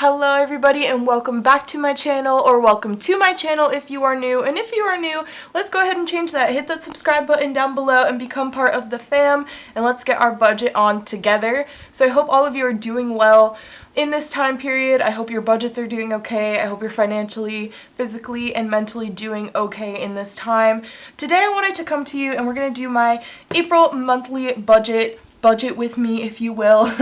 Hello everybody and welcome back to my channel, or welcome to my channel if you are new. And if you are new, let's go ahead and change that. Hit that subscribe button down below and become part of the fam, and let's get our budget on together. So I hope all of you are doing well in this time period. I hope your budgets are doing okay. I hope you're financially, physically, and mentally doing okay in this time. Today I wanted to come to you and we're going to do my April monthly budget with me, if you will,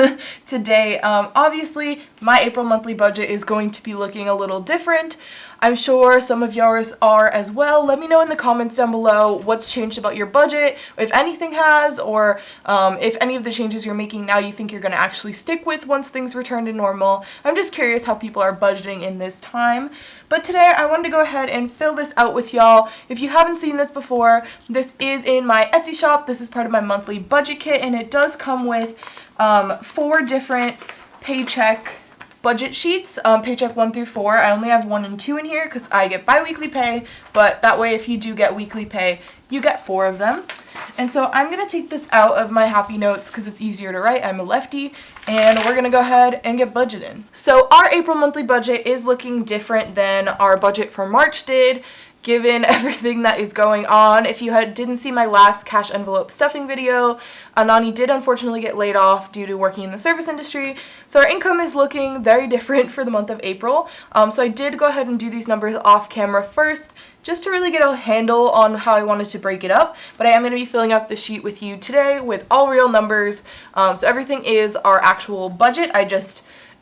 today. Obviously, my April monthly budget is going to be looking a little different. I'm sure some of yours are as well. Let me know in the comments down below what's changed about your budget, if anything has, or if any of the changes you're making now you think you're going to actually stick with once things return to normal. I'm just curious how people are budgeting in this time. But today I wanted to go ahead and fill this out with y'all. If you haven't seen this before, this is in my Etsy shop. This is part of my monthly budget kit, and it does come with 4 different paycheck budget sheets, paycheck 1 through 4. I only have 1 and 2 in here because I get bi-weekly pay, but that way if you do get weekly pay, you get 4 of them. And so I'm going to take this out of my happy notes because it's easier to write. I'm a lefty, and we're going to go ahead and get budgeting. So our April monthly budget is looking different than our budget for March did, given everything that is going on. If you didn't see my last cash envelope stuffing video, Anani did unfortunately get laid off due to working in the service industry, so our income is looking very different for the month of April. So I did go ahead and do these numbers off camera first, just to really get a handle on how I wanted to break it up, but I am going to be filling out the sheet with you today with all real numbers, so everything is our actual budget.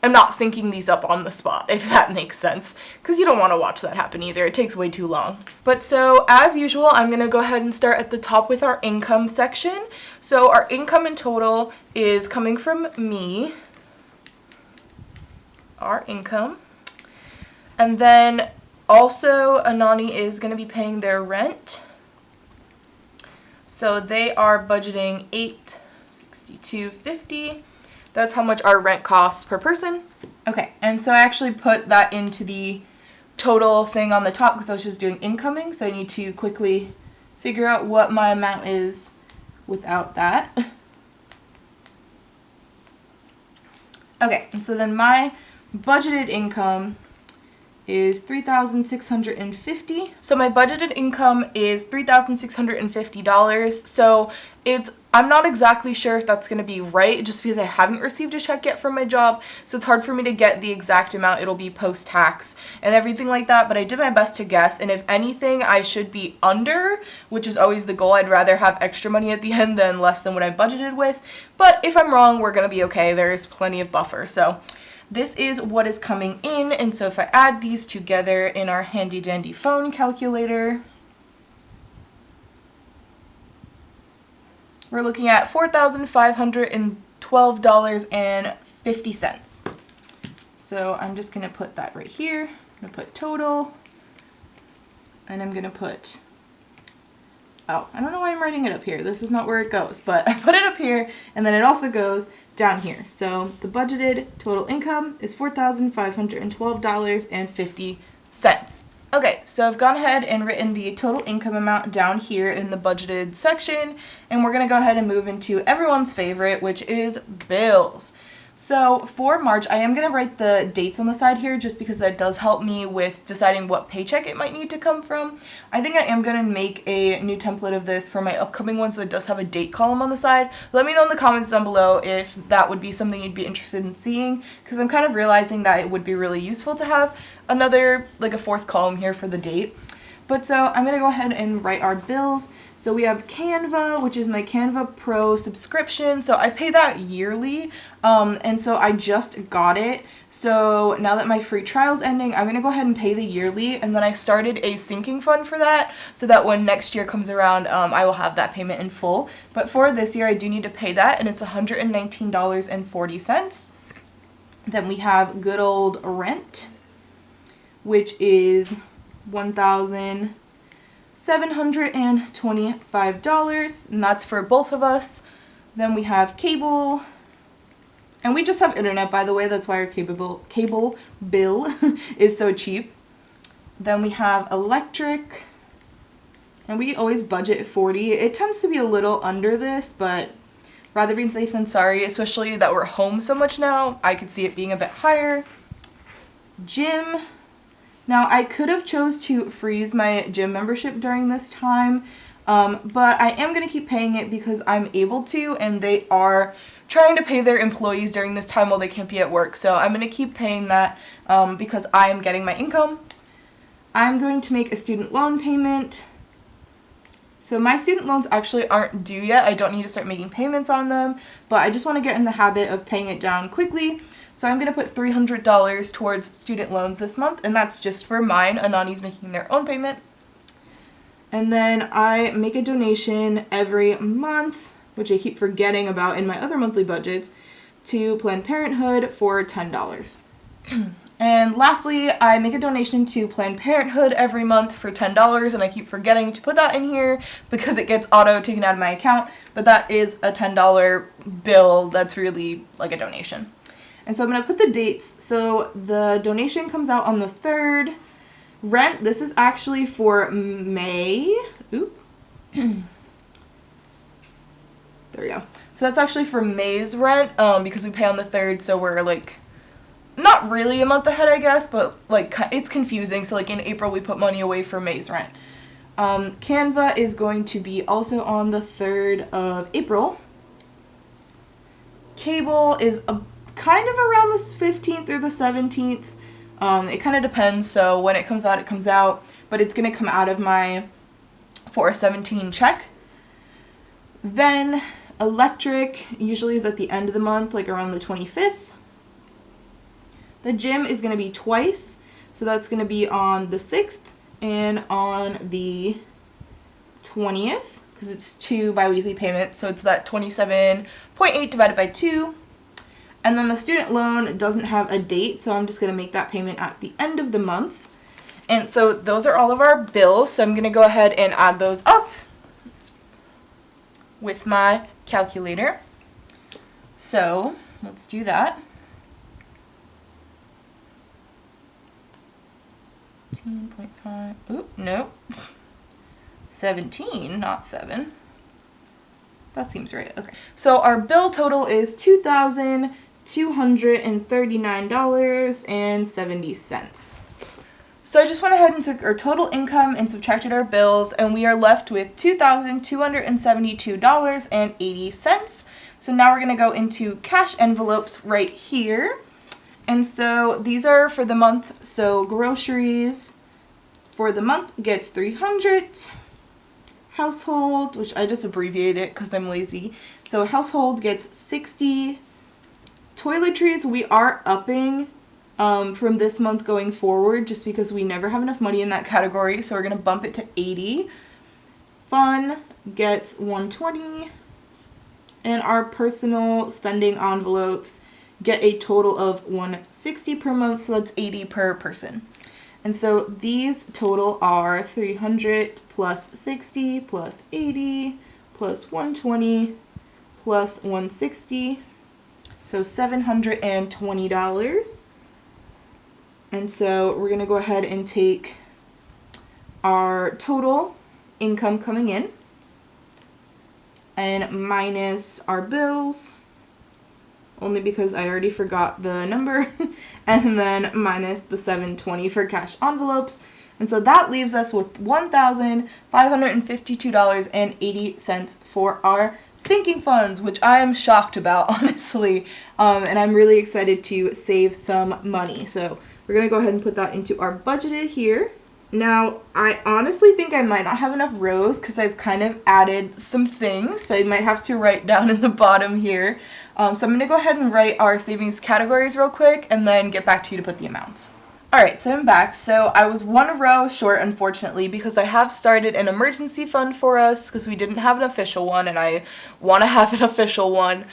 I'm not thinking these up on the spot, if that makes sense, because you don't want to watch that happen either. It takes way too long. But so, as usual, I'm going to go ahead and start at the top with our income section. So our income in total is coming from me, our income, and then also Anani is going to be paying their rent. So they are budgeting $862.50. That's how much our rent costs per person. Okay, and so I actually put that into the total thing on the top because I was just doing incoming, so I need to quickly figure out what my amount is without that. Okay, and so then my budgeted income is $3,650. So my budgeted income is $3,650. So I'm not exactly sure if that's going to be right, just because I haven't received a check yet from my job, so it's hard for me to get the exact amount it'll be post-tax and everything like that, but I did my best to guess, and if anything, I should be under, which is always the goal. I'd rather have extra money at the end than less than what I budgeted with, but if I'm wrong, we're going to be okay. There is plenty of buffer, so this is what is coming in, and so if I add these together in our handy-dandy phone calculator, we're looking at $4,512.50. So I'm just going to put that right here. I'm going to put total, and I'm going to put, oh, I don't know why I'm writing it up here. This is not where it goes, but I put it up here, and then it also goes down here. So the budgeted total income is $4,512.50. Okay, so I've gone ahead and written the total income amount down here in the budgeted section, and we're going to go ahead and move into everyone's favorite, which is bills. So for March, I am going to write the dates on the side here just because that does help me with deciding what paycheck it might need to come from. I think I am going to make a new template of this for my upcoming one so it does have a date column on the side. Let me know in the comments down below if that would be something you'd be interested in seeing, because I'm kind of realizing that it would be really useful to have another, like a 4th column here for the date. But so I'm going to go ahead and write our bills. So we have Canva, which is my Canva Pro subscription. So I pay that yearly, and so I just got it. So now that my free trial's ending, I'm going to go ahead and pay the yearly, and then I started a sinking fund for that so that when next year comes around, I will have that payment in full. But for this year, I do need to pay that, and it's $119.40. Then we have good old rent, which is $1,725, and that's for both of us. Then we have cable, and we just have internet, by the way. That's why our cable bill is so cheap. Then we have electric, and we always budget $40. It tends to be a little under this, but rather being safe than sorry, especially that we're home so much now. I could see it being a bit higher. Gym. Now, I could have chose to freeze my gym membership during this time, but I am going to keep paying it because I'm able to, and they are trying to pay their employees during this time while they can't be at work. So I'm going to keep paying that because I am getting my income. I'm going to make a student loan payment. So my student loans actually aren't due yet. I don't need to start making payments on them, but I just want to get in the habit of paying it down quickly. So I'm going to put $300 towards student loans this month, and that's just for mine. Anani's making their own payment. And then I make a donation every month, which I keep forgetting about in my other monthly budgets, to Planned Parenthood for $10. And lastly, I make a donation to Planned Parenthood every month for $10, and I keep forgetting to put that in here because it gets auto taken out of my account, but that is a $10 bill that's really like a donation. And so I'm going to put the dates. So the donation comes out on the 3rd. Rent, this is actually for May. Oop. There we go. So that's actually for May's rent because we pay on the 3rd, so we're like not really a month ahead, I guess, but like it's confusing. So like in April we put money away for May's rent. Canva is going to be also on the 3rd of April. Cable is kind of around the 15th or the 17th. It kind of depends, so when it comes out, it comes out, but it's going to come out of my 417 check. Then electric usually is at the end of the month, like around the 25th. The gym is going to be twice, so that's going to be on the 6th and on the 20th, because it's 2 biweekly payments, so it's that 27.8 divided by 2. And then the student loan doesn't have a date, so I'm just going to make that payment at the end of the month. And so those are all of our bills, so I'm going to go ahead and add those up with my calculator. So let's do that. 18.5, oop, no. 17, not 7. That seems right. Okay. So our bill total is $2,239.70. So I just went ahead and took our total income and subtracted our bills, and we are left with $2,272.80. So now we're going to go into cash envelopes right here. And so these are for the month. So groceries for the month gets $300. Household, which I just abbreviate it because I'm lazy. So household gets $60. Toiletries, we are upping from this month going forward just because we never have enough money in that category. So we're going to bump it to $80. Fun gets $120. And our personal spending envelopes get a total of $160 per month. So that's $80 per person. And so these total are $300 plus $60 plus $80 plus $120 plus $160. So $720. And so we're going to go ahead and take our total income coming in and minus our bills, only because I already forgot the number, and then minus the $720 for cash envelopes. And so that leaves us with $1,552.80 for our sinking funds, which I am shocked about, honestly. And I'm really excited to save some money. So we're going to go ahead and put that into our budgeted here. Now, I honestly think I might not have enough rows because I've kind of added some things. So I might have to write down in the bottom here. So I'm going to go ahead and write our savings categories real quick and then get back to you to put the amounts. Alright, so I'm back. So I was one row short, unfortunately, because I have started an emergency fund for us because we didn't have an official one, and I want to have an official one.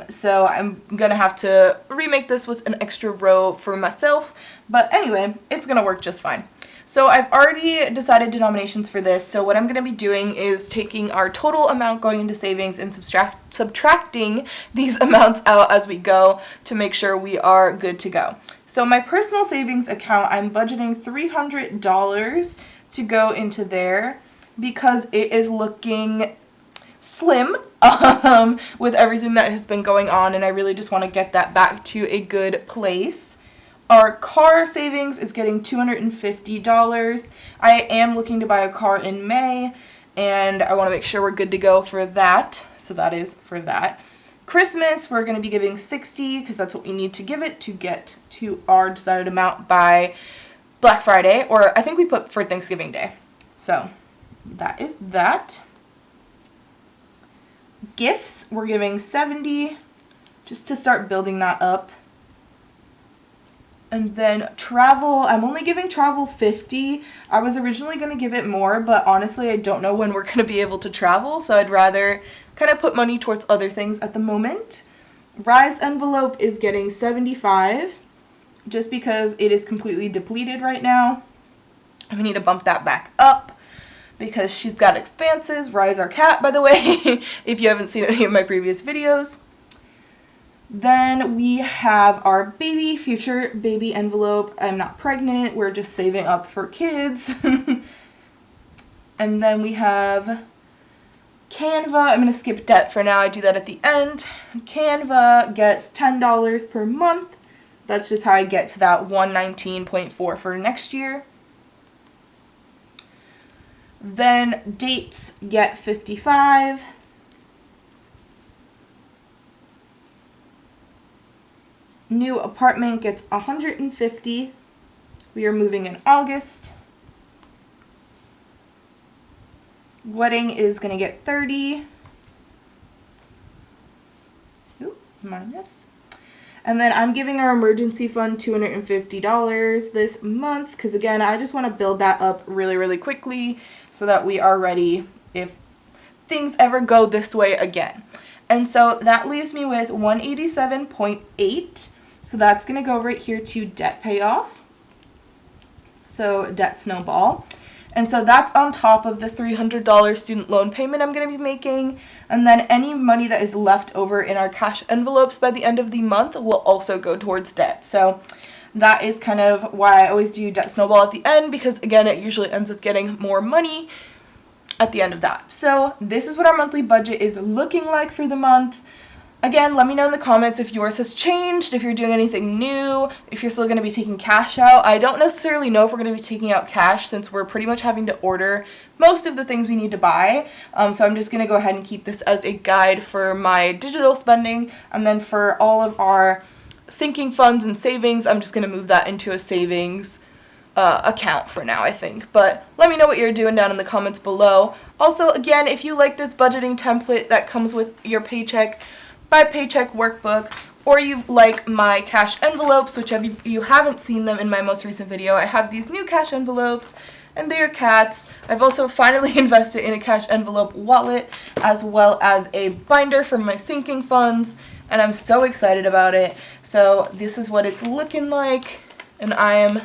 So I'm going to have to remake this with an extra row for myself. But anyway, it's going to work just fine. So I've already decided denominations for this, so what I'm going to be doing is taking our total amount going into savings and subtracting these amounts out as we go to make sure we are good to go. So my personal savings account, I'm budgeting $300 to go into there because it is looking slim with everything that has been going on, and I really just want to get that back to a good place. Our car savings is getting $250. I am looking to buy a car in May, and I want to make sure we're good to go for that. So that is for that. Christmas, we're going to be giving $60 because that's what we need to give it to get to our desired amount by Black Friday, or I think we put for Thanksgiving Day. So that is that. Gifts, we're giving $70 just to start building that up. And then travel, I'm only giving travel $50. I was originally going to give it more, but honestly, I don't know when we're going to be able to travel, so I'd rather kind of put money towards other things at the moment. Rise envelope is getting $75, just because it is completely depleted right now. We need to bump that back up because she's got expenses. Rise, our cat, by the way, if you haven't seen any of my previous videos. Then we have our future baby envelope. I'm not pregnant. We're just saving up for kids. And then we have Canva. I'm going to skip debt for now. I do that at the end. Canva gets $10 per month. That's just how I get to that $119.4 for next year. Then dates get $55. New apartment gets $150. We are moving in August. Wedding is going to get $30. Ooh, minus. And then I'm giving our emergency fund $250 this month because, again, I just want to build that up really, really quickly so that we are ready if things ever go this way again. And so that leaves me with $187.8. So that's going to go right here to debt payoff. So debt snowball. And so that's on top of the $300 student loan payment I'm going to be making. And then any money that is left over in our cash envelopes by the end of the month will also go towards debt. So that is kind of why I always do debt snowball at the end, because again, it usually ends up getting more money at the end of that. So this is what our monthly budget is looking like for the month. Again, let me know in the comments if yours has changed, if you're doing anything new, if you're still going to be taking cash out. I don't necessarily know if we're going to be taking out cash since we're pretty much having to order most of the things we need to buy. So I'm just going to go ahead and keep this as a guide for my digital spending. And then for all of our sinking funds and savings, I'm just going to move that into a savings account for now, I think. But let me know what you're doing down in the comments below. Also, again, if you like this budgeting template that comes with your paycheck by paycheck workbook, or you like my cash envelopes, which if you haven't seen them in my most recent video, I have these new cash envelopes and they are cats. I've also finally invested in a cash envelope wallet as well as a binder for my sinking funds, and I'm so excited about it. So this is what it's looking like, and I am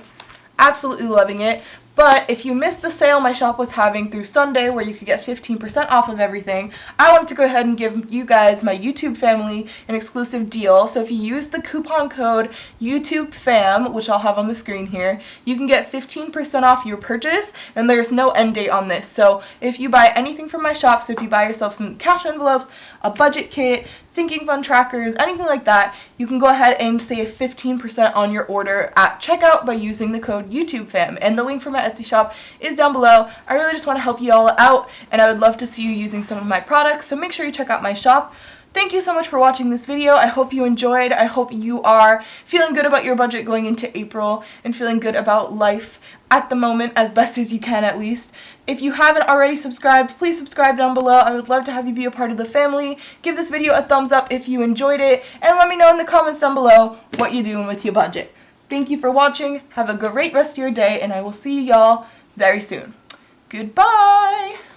absolutely loving it. But if you missed the sale my shop was having through Sunday where you could get 15% off of everything, I wanted to go ahead and give you guys, my YouTube family, an exclusive deal. So if you use the coupon code YouTubeFam, which I'll have on the screen here, you can get 15% off your purchase, and there's no end date on this. So if you buy anything from my shop, so if you buy yourself some cash envelopes, a budget kit, sinking fund trackers, anything like that, you can go ahead and save 15% on your order at checkout by using the code YouTubeFam. And the link for my Etsy shop is down below. I really just want to help you all out, and I would love to see you using some of my products, so make sure you check out my shop. Thank you so much for watching this video. I hope you enjoyed. I hope you are feeling good about your budget going into April and feeling good about life at the moment, as best as you can at least. If you haven't already subscribed, please subscribe down below. I would love to have you be a part of the family. Give this video a thumbs up if you enjoyed it, and let me know in the comments down below what you're doing with your budget. Thank you for watching. Have a great rest of your day, and I will see y'all very soon. Goodbye!